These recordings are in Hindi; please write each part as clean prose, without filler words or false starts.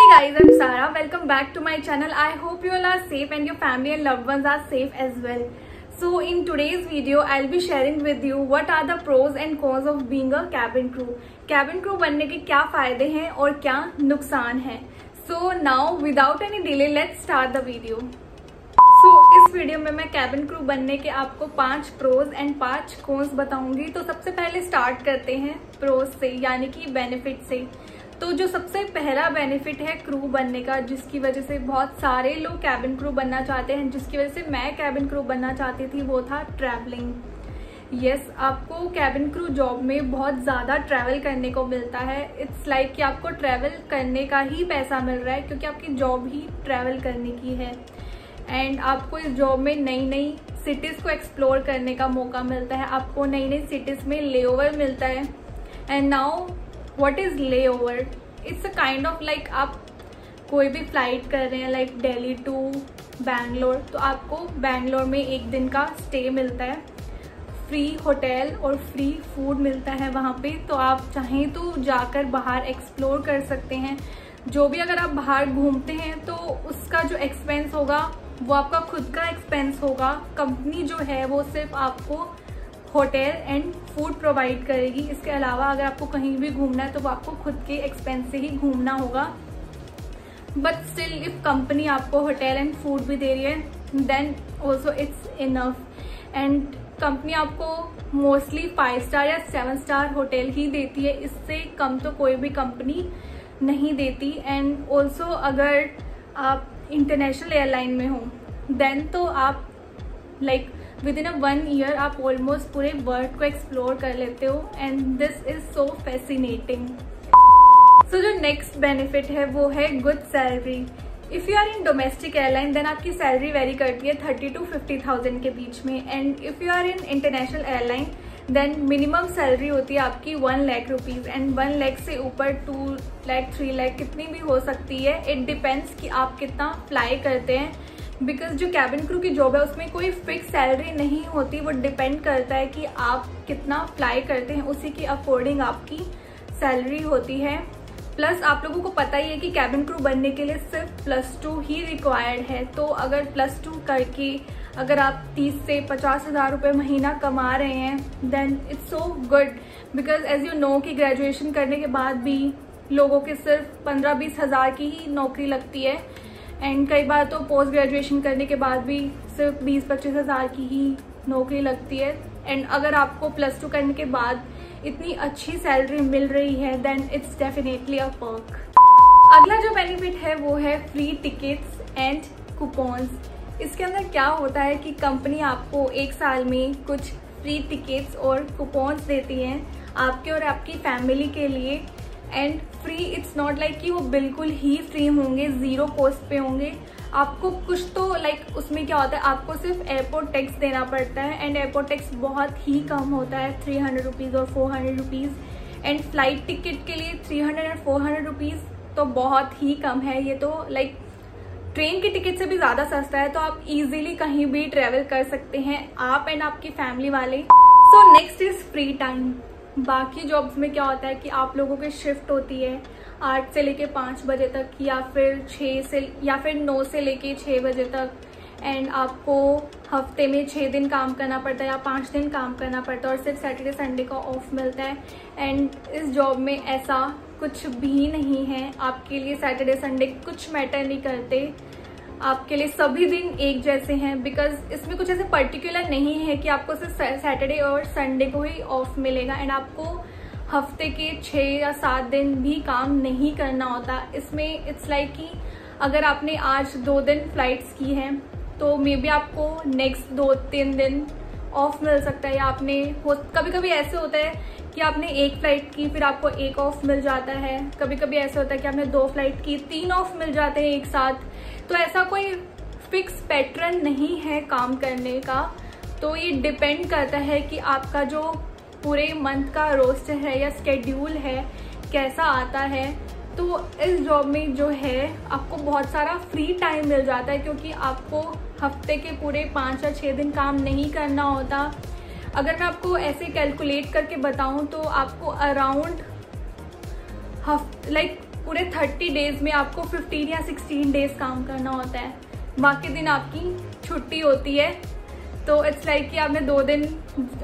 Guys, I'm Sarah. Welcome back to my channel. I hope you all are safe and your family and loved ones are safe as well. So in today's video, I'll be sharing with you what are the pros and cons of being a cabin crew. Cabin crew बनने के क्या फायदे हैं और क्या नुकसान हैं. So now without any delay, let's start the video. So इस वीडियो में मैं कैबिन क्रू बनने के आपको 5 प्रोज एंड 5 कॉन्स बताऊंगी. तो सबसे पहले स्टार्ट करते हैं प्रोज से, यानी कि बेनिफिट से. तो जो सबसे पहला बेनिफिट है क्रू बनने का, जिसकी वजह से बहुत सारे लोग कैबिन क्रू बनना चाहते हैं, जिसकी वजह से मैं कैबिन क्रू बनना चाहती थी, वो था ट्रैवलिंग. यस, आपको कैबिन क्रू जॉब में बहुत ज़्यादा ट्रैवल करने को मिलता है. इट्स लाइक कि आपको ट्रैवल करने का ही पैसा मिल रहा है, क्योंकि आपकी जॉब ही ट्रैवल करने की है. एंड आपको इस जॉब में नई नई सिटीज़ को एक्सप्लोर करने का मौका मिलता है. आपको नई नई सिटीज़ में लेओवर मिलता है. And now what is layover? It's a kind of like आप कोई भी फ्लाइट कर रहे हैं, लाइक दिल्ली टू बैंगलोर, तो आपको बैंगलोर में एक दिन का स्टे मिलता है, फ्री होटल और फ्री फूड मिलता है वहाँ पे. तो आप चाहें तो जाकर बाहर एक्सप्लोर कर सकते हैं. जो भी अगर आप बाहर घूमते हैं तो उसका जो एक्सपेंस होगा वो आपका खुद का एक्सपेंस होगा. कंपनी जो है वो सिर्फ आपको होटल एंड फूड प्रोवाइड करेगी. इसके अलावा अगर आपको कहीं भी घूमना है तो वो आपको खुद के एक्सपेंस से ही घूमना होगा. बट स्टिल इफ कंपनी आपको होटल एंड फूड भी दे रही है, then also it's enough. And company आपको मोस्टली 5 स्टार या 7 स्टार होटल ही देती है. इससे कम तो कोई भी कंपनी नहीं देती. एंड ऑल्सो अगर आप इंटरनेशनल एयरलाइन में हो, देन तो आप like within a 1 year आप ऑलमोस्ट पूरे वर्ल्ड को एक्सप्लोर कर लेते हो. And this is so fascinating. So जो नेक्स्ट बेनिफिट है वो है good salary. If you are in domestic airline, then आपकी सैलरी वेरी करती है 30 to 50,000 के बीच में. And if you are in international airline, then minimum salary होती है आपकी 1 लाख रुपीज़. एंड 1 लाख से ऊपर 2 लाख 3 लाख कितनी भी हो सकती है. इट डिपेंड्स कि आप कितना फ्लाई करते हैं. बिकॉज जो कैबिन क्रू की जॉब है उसमें कोई फिक्स सैलरी नहीं होती. वो डिपेंड करता है कि आप कितना फ्लाई करते हैं, उसी के अकॉर्डिंग आपकी सैलरी होती है. प्लस आप लोगों को पता ही है कि कैबिन क्रू बनने के लिए सिर्फ +2 ही रिक्वायर्ड है. तो अगर +2 करके अगर आप 30 से 50 हज़ार रुपये महीना कमा रहे हैं, then it's so good. Because as you know कि ग्रेजुएशन करने के बाद भी लोगों के सिर्फ 15-20 हज़ार की ही नौकरी लगती है. एंड कई बार तो पोस्ट ग्रेजुएशन करने के बाद भी सिर्फ 20-25 हज़ार की ही नौकरी लगती है. एंड अगर आपको +2 करने के बाद इतनी अच्छी सैलरी मिल रही है, then it's definitely a perk. अगला जो बेनिफिट है वो है फ्री टिकट्स एंड कूपन्स. इसके अंदर क्या होता है कि कंपनी आपको 1 साल में कुछ फ्री टिकट्स और कूपन्स देती हैं आपके और आपकी फैमिली के लिए. And free it's not like कि वो बिल्कुल ही फ्री होंगे, ज़ीरो कॉस्ट पे होंगे. आपको कुछ तो लाइक उसमें क्या होता है, आपको सिर्फ एयरपोर्ट टैक्स देना पड़ता है. एंड एयरपोर्ट टैक्स बहुत ही कम होता है, 300 रुपीज़ और 400 रुपीज़. एंड फ्लाइट टिकट के लिए 300 और 400 रुपीज़ तो बहुत ही कम है. ये तो लाइक ट्रेन की टिकट से भी ज़्यादा सस्ता है. तो आप इजीली कहीं भी ट्रैवल कर सकते हैं, आप एंड आपकी फैमिली वाले. So next is free time. बाकी जॉब्स में क्या होता है कि आप लोगों की शिफ्ट होती है 8 से लेके 5 बजे तक, या फिर 9 से लेके 6 बजे तक. एंड आपको हफ्ते में 6 दिन काम करना पड़ता है या 5 दिन काम करना पड़ता है, और सिर्फ सैटरडे संडे का ऑफ मिलता है. एंड इस जॉब में ऐसा कुछ भी नहीं है. आपके लिए सैटरडे संडे कुछ मैटर नहीं करते. आपके लिए सभी दिन एक जैसे हैं. बिकॉज इसमें कुछ ऐसे पर्टिकुलर नहीं है कि आपको सिर्फ सैटरडे और संडे को ही ऑफ मिलेगा. एंड आपको हफ्ते के 6 या 7 दिन भी काम नहीं करना होता. इसमें इट्स लाइक कि अगर आपने आज 2 दिन फ्लाइट्स की हैं तो मे बी आपको नेक्स्ट 2-3 दिन ऑफ मिल सकता है. या आपने कभी कभी ऐसे होता है कि आपने 1 फ्लाइट की, फिर आपको 1 ऑफ मिल जाता है. कभी कभी ऐसा होता है कि आपने 2 फ्लाइट की, 3 ऑफ मिल जाते हैं एक साथ. तो ऐसा कोई फिक्स पैटर्न नहीं है काम करने का. तो ये डिपेंड करता है कि आपका जो पूरे मंथ का रोस्टर है या स्केड्यूल है कैसा आता है. तो इस जॉब में जो है आपको बहुत सारा फ्री टाइम मिल जाता है, क्योंकि आपको हफ्ते के पूरे 5 या 6 दिन काम नहीं करना होता. अगर मैं आपको ऐसे कैलकुलेट करके बताऊं तो आपको अराउंड पूरे 30 डेज में आपको 15 या 16 डेज काम करना होता है, बाकी दिन आपकी छुट्टी होती है। तो इट्स लाइक कि आपने 2 दिन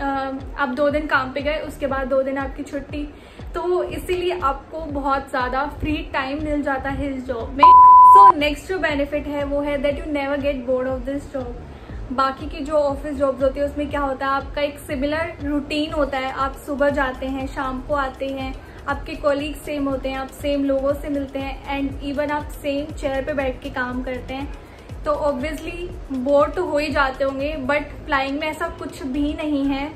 आप 2 दिन काम पे गए, उसके बाद 2 दिन आपकी छुट्टी, तो इसीलिए आपको बहुत ज़्यादा फ्री टाइम मिल जाता है इस जॉब में। सो नेक्स्ट जो बेनिफिट है वो है that you never get bored of this job. बाकी की जो ऑफिस जॉब्स होती है उसमें क्या होता है, आपका एक सिमिलर रूटीन होता है। आप सुबह जाते हैं, शाम को आते हैं, आपके कोलीग सेम होते हैं, आप सेम लोगों से मिलते हैं एंड इवन आप सेम चेयर पे बैठ के काम करते हैं। तो ऑब्वियसली बोर तो हो ही जाते होंगे, बट फ्लाइंग में ऐसा कुछ भी नहीं है।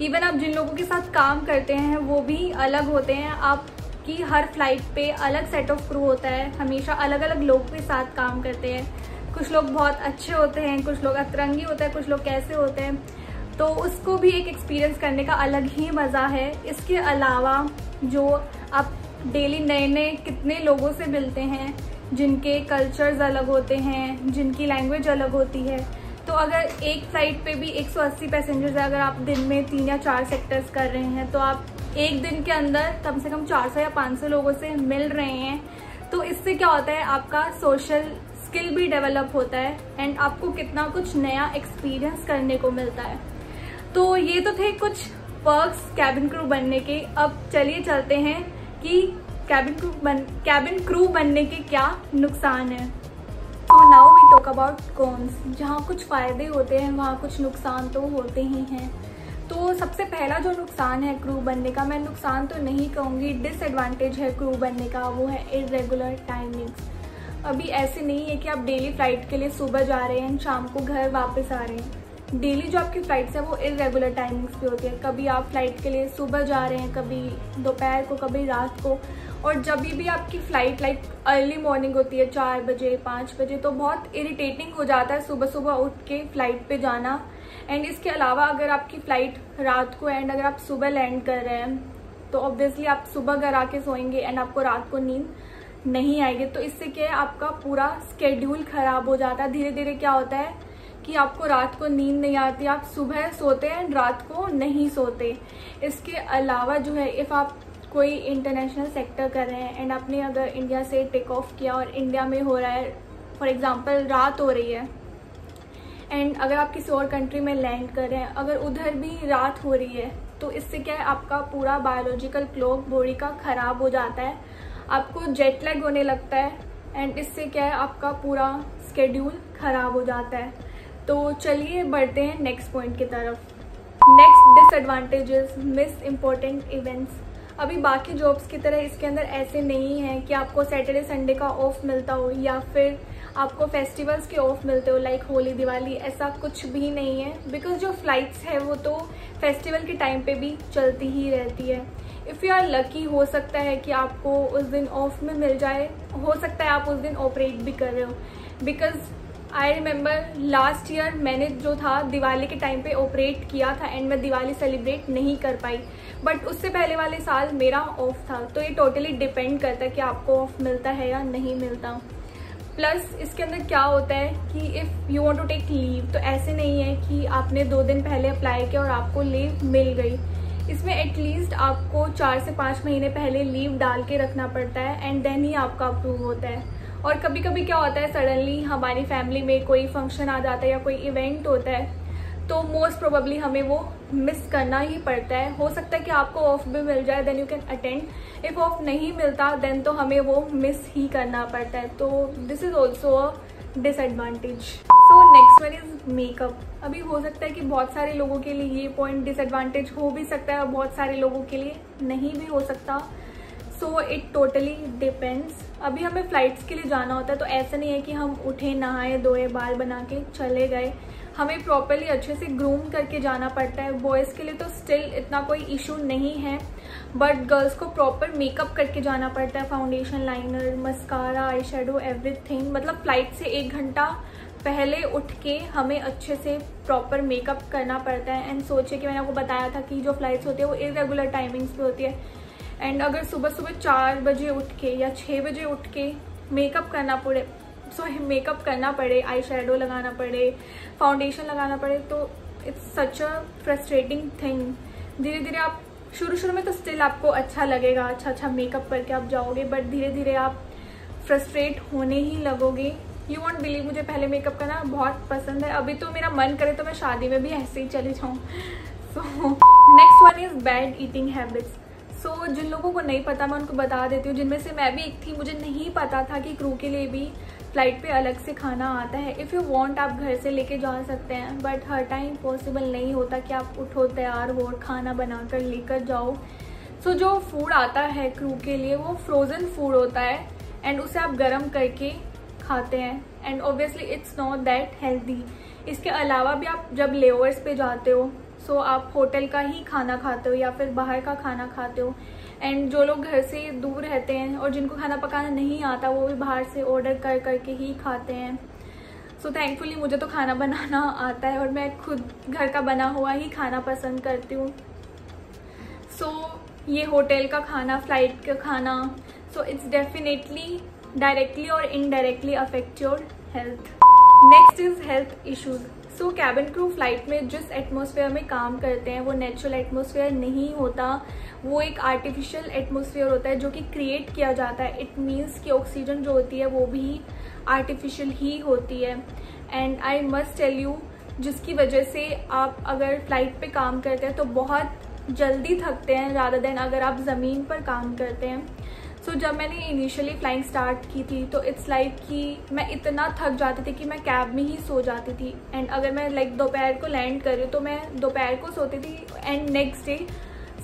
इवन आप जिन लोगों के साथ काम करते हैं वो भी अलग होते हैं। आपकी हर फ्लाइट पे अलग सेट ऑफ क्रू होता है, हमेशा अलग अलग लोगों के साथ काम करते हैं। कुछ लोग बहुत अच्छे होते हैं, कुछ लोग अतरंगी होते हैं, कुछ लोग कैसे होते हैं, तो उसको भी एक एक्सपीरियंस करने का अलग ही मज़ा है। इसके अलावा जो आप डेली नए नए कितने लोगों से मिलते हैं जिनके कल्चर्स अलग होते हैं, जिनकी लैंग्वेज अलग होती है। तो अगर एक फ्लाइट पे भी 180 पैसेंजर्स है, अगर आप दिन में 3 या 4 सेक्टर्स कर रहे हैं, तो आप एक दिन के अंदर कम से कम 400 या 500 लोगों से मिल रहे हैं। तो इससे क्या होता है, आपका सोशल स्किल भी डेवलप होता है एंड आपको कितना कुछ नया एक्सपीरियंस करने को मिलता है। तो ये तो थे कुछ पर्क्स कैबिन क्रू बनने के। अब चलिए चलते हैं कि कैबिन क्रू बनने के क्या नुकसान है। तो now we talk about cons. जहाँ कुछ फ़ायदे होते हैं वहाँ कुछ नुकसान तो होते ही हैं। तो सबसे पहला जो नुकसान है क्रू बनने का, मैं नुकसान तो नहीं कहूँगी, डिसएडवांटेज है क्रू बनने का, वो है इरेगुलर टाइमिंग्स। अभी ऐसे नहीं है कि आप डेली फ्लाइट के लिए सुबह जा रहे हैं, शाम को घर वापस आ रहे हैं। डेली जो आपकी फ़्लाइट्स है वो इरेगुलर टाइमिंग्स पे होती है। कभी आप फ्लाइट के लिए सुबह जा रहे हैं, कभी दोपहर को, कभी रात को। और जब भी आपकी फ़्लाइट लाइक अर्ली मॉर्निंग होती है 4 बजे 5 बजे, तो बहुत इरिटेटिंग हो जाता है सुबह सुबह उठ के फ़्लाइट पे जाना। एंड इसके अलावा अगर आपकी फ़्लाइट रात को एंड अगर आप सुबह लैंड कर रहे हैं तो ऑब्वियसली आप सुबह घर आके सोएंगे एंड आपको रात को नींद नहीं आएगी। तो इससे क्या है, आपका पूरा स्केड्यूल ख़राब हो जाता है। धीरे धीरे क्या होता है कि आपको रात को नींद नहीं आती, आप सुबह सोते हैं एंड रात को नहीं सोते। इसके अलावा जो है, इफ़ आप कोई इंटरनेशनल सेक्टर कर रहे हैं एंड आपने अगर इंडिया से टेक ऑफ किया और इंडिया में हो रहा है, फॉर एग्जांपल रात हो रही है, एंड अगर आप किसी और कंट्री में लैंड कर रहे हैं, अगर उधर भी रात हो रही है, तो इससे क्या है, आपका पूरा बायोलॉजिकल क्लॉक बॉडी का ख़राब हो जाता है, आपको जेट लैग होने लगता है एंड इससे क्या है, आपका पूरा स्केड्यूल ख़राब हो जाता है। तो चलिए बढ़ते हैं नेक्स्ट पॉइंट की तरफ। Next disadvantages, miss important events. अभी बाकी जॉब्स की तरह इसके अंदर ऐसे नहीं है कि आपको सैटरडे संडे का ऑफ मिलता हो या फिर आपको फेस्टिवल्स के ऑफ मिलते हो लाइक होली दिवाली, ऐसा कुछ भी नहीं है। बिकॉज जो फ्लाइट्स है वो तो फेस्टिवल के टाइम पे भी चलती ही रहती है। इफ़ यू आर लकी, हो सकता है कि आपको उस दिन ऑफ में मिल जाए, हो सकता है आप उस दिन ऑपरेट भी कर रहे हो। Because I remember last year मैंने जो था दिवाली के टाइम पे ऑपरेट किया था एंड मैं दिवाली सेलिब्रेट नहीं कर पाई, बट उससे पहले वाले साल मेरा ऑफ था। तो ये टोटली डिपेंड करता है कि आपको ऑफ मिलता है या नहीं मिलता। प्लस इसके अंदर क्या होता है कि if you want to take leave, तो ऐसे नहीं है कि आपने 2 दिन पहले अप्लाई किया और आपको लीव मिल गई। इसमें एटलीस्ट आपको 4 से 5 महीने पहले लीव डाल के रखना पड़ता है एंड देन ही आपका अप्रूव होता है। और कभी कभी क्या होता है, सडनली हमारी फैमिली में कोई फंक्शन आ जाता है या कोई इवेंट होता है, तो मोस्ट प्रोबेबली हमें वो मिस करना ही पड़ता है। हो सकता है कि आपको ऑफ भी मिल जाए, then you can attend. If off नहीं मिलता देन तो हमें वो मिस ही करना पड़ता है। तो this is also a disadvantage. So next one is makeup. अभी हो सकता है कि बहुत सारे लोगों के लिए ये पॉइंट डिसएडवांटेज हो भी सकता है और बहुत सारे लोगों के लिए नहीं भी हो सकता। So it totally depends. अभी हमें फ़्लाइट्स के लिए जाना होता है, तो ऐसा नहीं है कि हम उठे, नहाए धोए, बाल बना के चले गए। हमें प्रॉपरली अच्छे से ग्रूम करके जाना पड़ता है। बॉयज़ के लिए तो स्टिल इतना कोई इशू नहीं है, बट गर्ल्स को प्रॉपर मेकअप करके जाना पड़ता है। Foundation, liner, mascara, eye shadow, everything. मतलब फ़्लाइट से 1 घंटा पहले उठ के हमें अच्छे से प्रॉपर मेकअप करना पड़ता है। एंड सोचिए कि मैंने आपको बताया था कि जो फ़्लाइट्स होती है वो इरेगुलर टाइमिंग्स पे होती है, एंड अगर सुबह सुबह 4 बजे उठ के या 6 बजे उठ के मेकअप करना पड़े, आई शेडो लगाना पड़े, फाउंडेशन लगाना पड़े, तो it's such a frustrating thing. धीरे धीरे आप शुरू में तो स्टिल आपको अच्छा लगेगा, अच्छा मेकअप करके आप जाओगे, बट धीरे धीरे आप फ्रस्ट्रेट होने ही लगोगे। यू वॉन्ट बिलीव, मुझे पहले मेकअप करना बहुत पसंद है, अभी तो मेरा मन करे तो मैं शादी में भी ऐसे ही चली जाऊँ। So next one is bad eating habits. So जिन लोगों को नहीं पता मैं उनको बता देती हूँ, जिनमें से मैं भी एक थी। मुझे नहीं पता था कि क्रू के लिए भी फ्लाइट पे अलग से खाना आता है। इफ़ यू वांट आप घर से लेके जा सकते हैं, बट हर टाइम पॉसिबल नहीं होता कि आप उठो, तैयार हो और खाना बनाकर लेकर जाओ। सो जो फूड आता है क्रू के लिए वो फ्रोज़न फूड होता है एंड उसे आप गर्म करके खाते हैं, and obviously it's not that healthy. इसके अलावा भी आप जब लेओवर्स पे जाते हो सो आप होटल का ही खाना खाते हो या फिर बाहर का खाना खाते हो। एंड जो लोग घर से दूर रहते हैं और जिनको खाना पकाना नहीं आता वो भी बाहर से ऑर्डर कर करके ही खाते हैं। सो थैंकफुली मुझे तो खाना बनाना आता है और मैं खुद घर का बना हुआ ही खाना पसंद करती हूँ। सो ये होटल का खाना, फ्लाइट का खाना, सो इट्स डेफिनेटली डायरेक्टली और indirectly affect your health. Next is health issues. So cabin crew flight में जिस एटमॉस्फेयर में काम करते हैं वो नेचुरल एटमॉस्फेयर नहीं होता, वो एक आर्टिफिशियल एटमॉस्फेयर होता है जो कि क्रिएट किया जाता है। इट मीन्स कि ऑक्सीजन जो होती है वो भी आर्टिफिशियल ही होती है। And I must tell you, जिसकी वजह से आप अगर फ्लाइट पे काम करते हैं तो बहुत जल्दी थकते हैं ज़्यादा देन अगर आप ज़मीन पर काम करते हैं। सो जब मैंने इनिशियली फ्लाइंग स्टार्ट की थी तो इट्स लाइक कि मैं इतना थक जाती थी कि मैं कैब में ही सो जाती थी। एंड अगर मैं दोपहर को लैंड कर रही हूँ तो मैं दोपहर को सोती थी एंड नेक्स्ट डे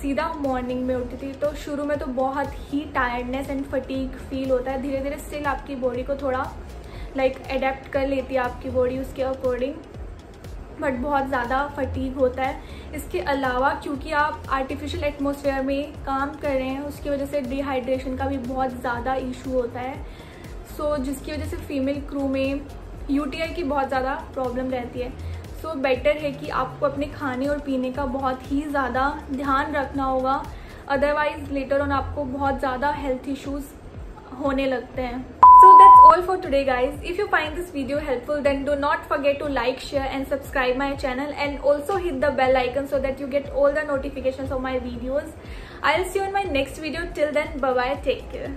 सीधा मॉर्निंग में उठती थी। तो शुरू में तो बहुत ही टायर्डनेस एंड फटीग फील होता है, धीरे धीरे स्टिल आपकी बॉडी को थोड़ा एडेप्ट कर लेती है आपकी बॉडी उसके अकॉर्डिंग, बट बहुत ज़्यादा फटीग होता है। इसके अलावा क्योंकि आप आर्टिफिशियल एटमॉस्फेयर में काम कर रहे हैं उसकी वजह से डिहाइड्रेशन का भी बहुत ज़्यादा इशू होता है। सो जिसकी वजह से फीमेल क्रू में यूटीआई की बहुत ज़्यादा प्रॉब्लम रहती है। सो बेटर है कि आपको अपने खाने और पीने का बहुत ही ज़्यादा ध्यान रखना होगा, अदरवाइज लेटर ऑन आपको बहुत ज़्यादा हेल्थ इश्यूज़ होने लगते हैं। So that's all for today guys. If you find this video helpful then do not forget to like, share and subscribe my channel, and also hit the bell icon so that you get all the notifications of my videos. I'll see you in my next video. Till then, bye bye, take care.